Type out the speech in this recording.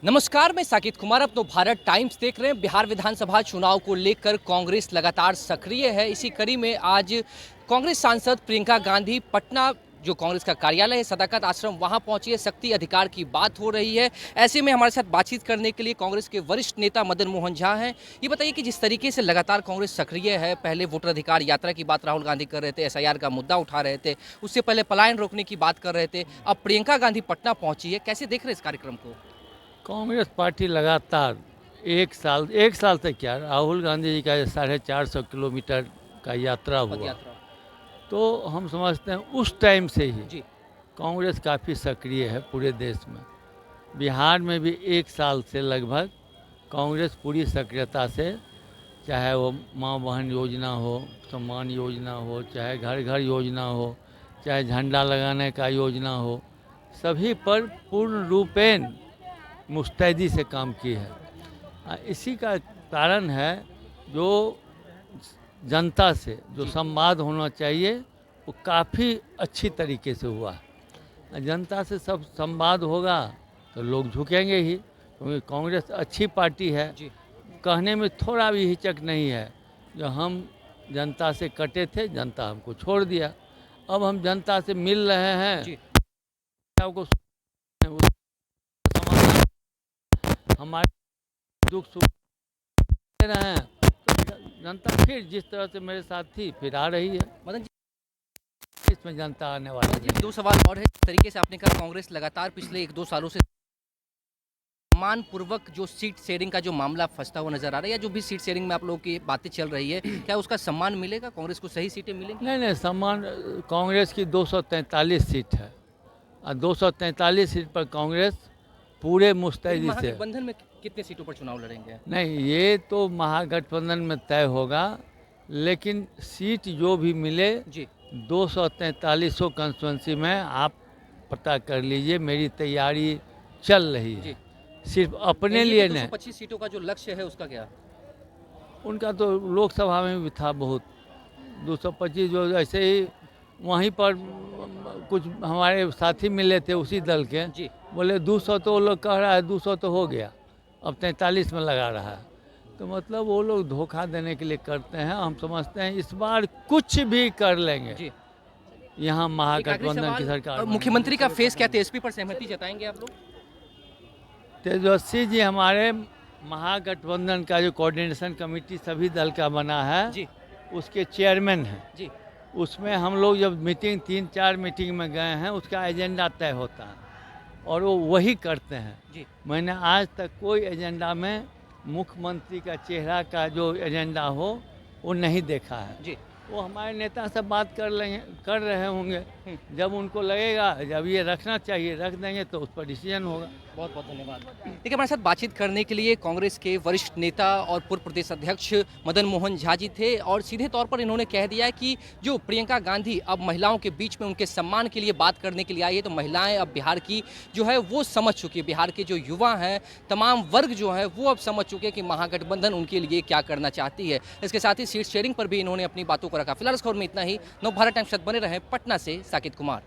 नमस्कार, मैं साकित कुमार अपनो भारत टाइम्स देख रहे हैं। बिहार विधानसभा चुनाव को लेकर कांग्रेस लगातार सक्रिय है। इसी कड़ी में आज कांग्रेस सांसद प्रियंका गांधी पटना जो कांग्रेस का कार्यालय है सदाकत आश्रम वहां पहुंची है। शक्ति अधिकार की बात हो रही है। ऐसे में हमारे साथ बातचीत करने के लिए कांग्रेस के वरिष्ठ नेता मदन मोहन झा हैं। ये बताइए कि जिस तरीके से लगातार कांग्रेस सक्रिय है, पहले वोटर अधिकार यात्रा की बात राहुल गांधी कर रहे थे, एसआईआर का मुद्दा उठा रहे थे, उससे पहले पलायन रोकने की बात कर रहे थे, अब प्रियंका गांधी पटना पहुंची है। कैसे देख रहे हैं इस कार्यक्रम को? कांग्रेस पार्टी लगातार एक साल तक क्या राहुल गांधी जी का 450 किलोमीटर का यात्रा हुआ, पदयात्रा तो हम समझते हैं उस टाइम से ही जी कांग्रेस काफ़ी सक्रिय है पूरे देश में। बिहार में भी एक साल से लगभग कांग्रेस पूरी सक्रियता से, चाहे वो माँ बहन योजना हो, सम्मान योजना हो, चाहे घर घर योजना हो, चाहे झंडा लगाने का योजना हो, सभी पर पूर्ण रूपेण मुस्तैदी से काम की है। इसी का कारण है जो जनता से जो संवाद होना चाहिए वो काफ़ी अच्छी तरीके से हुआ है। जनता से सब संवाद होगा तो लोग झुकेंगे ही, क्योंकि कांग्रेस अच्छी पार्टी है। जी कहने में थोड़ा भी हिचक नहीं है। जो हम जनता से कटे थे, जनता हमको छोड़ दिया, अब हम जनता से मिल रहे हैं। जी को हमारे दुख सुख दे रहे हैं, तो जनता फिर जिस तरह से मेरे साथ थी फिर आ रही है। मदन जी, इसमें जनता आने वाली है। दो सवाल और है। जिस तरीके से आपने कहा कांग्रेस लगातार पिछले एक दो सालों से सम्मान पूर्वक जो सीट शेयरिंग का जो मामला फंसता हुआ नजर आ रहा है, या जो भी सीट शेयरिंग में आप लोगों की बातें चल रही है, क्या उसका सम्मान मिलेगा? कांग्रेस को सही सीटें मिलेंगी? नहीं, सम्मान कांग्रेस की 243 सीट है और 243 सीट पर कांग्रेस पूरे मुस्तैदी से। महागठबंधन में कितने सीटों पर चुनाव लड़ेंगे? नहीं, ये तो महागठबंधन में तय होगा, लेकिन सीट जो भी मिले जी 243 कंस्टिट्यूंसी में आप पता कर लीजिए, मेरी तैयारी चल रही है। सिर्फ अपने लिए नहीं, 225 सीटों का जो लक्ष्य है उसका क्या? उनका तो लोकसभा में भी था बहुत, 225 जो ऐसे ही वहीं पर कुछ हमारे साथी मिले थे उसी दल के, जी बोले 200 तो वो लोग कह रहा है 200 तो हो गया, अब 43 में लगा रहा है। तो मतलब वो लोग धोखा देने के लिए करते हैं। हम समझते हैं इस बार कुछ भी कर लेंगे। जी यहाँ महागठबंधन की सरकार। मुख्यमंत्री का फेस क्या? तेजस्वी पर सहमति जताएंगे आप लोग? तेजस्वी जी हमारे महागठबंधन का जो कोऑर्डिनेशन कमेटी सभी दल का बना है जी उसके चेयरमैन हैं। जी उसमें हम लोग जब मीटिंग 3-4 मीटिंग में गए हैं, उसका एजेंडा तय होता है और वो वही करते हैं। जी मैंने आज तक कोई एजेंडा में मुख्यमंत्री का चेहरा का जो एजेंडा हो वो नहीं देखा है। जी वो हमारे नेता से बात कर रहे होंगे, जब उनको लगेगा जब ये रखना चाहिए रख देंगे, तो उस पर डिसीजन होगा। बहुत बहुत धन्यवाद। देखिए, हमारे साथ बातचीत करने के लिए कांग्रेस के वरिष्ठ नेता और पूर्व प्रदेश अध्यक्ष मदन मोहन झा जी थे, और सीधे तौर पर इन्होंने कह दिया है कि जो प्रियंका गांधी अब महिलाओं के बीच में उनके सम्मान के लिए बात करने के लिए आई है, तो महिलाएं अब बिहार की जो है वो समझ चुकी है। बिहार के जो युवा हैं, तमाम वर्ग जो है वो अब समझ चुके हैं कि महागठबंधन उनके लिए क्या करना चाहती है। इसके साथ ही सीट शेयरिंग पर भी इन्होंने अपनी बातों को रखा। फिलहाल इस खबर में इतना ही। नव भारत टाइम्स साथ बने रहे। पटना से साकित कुमार।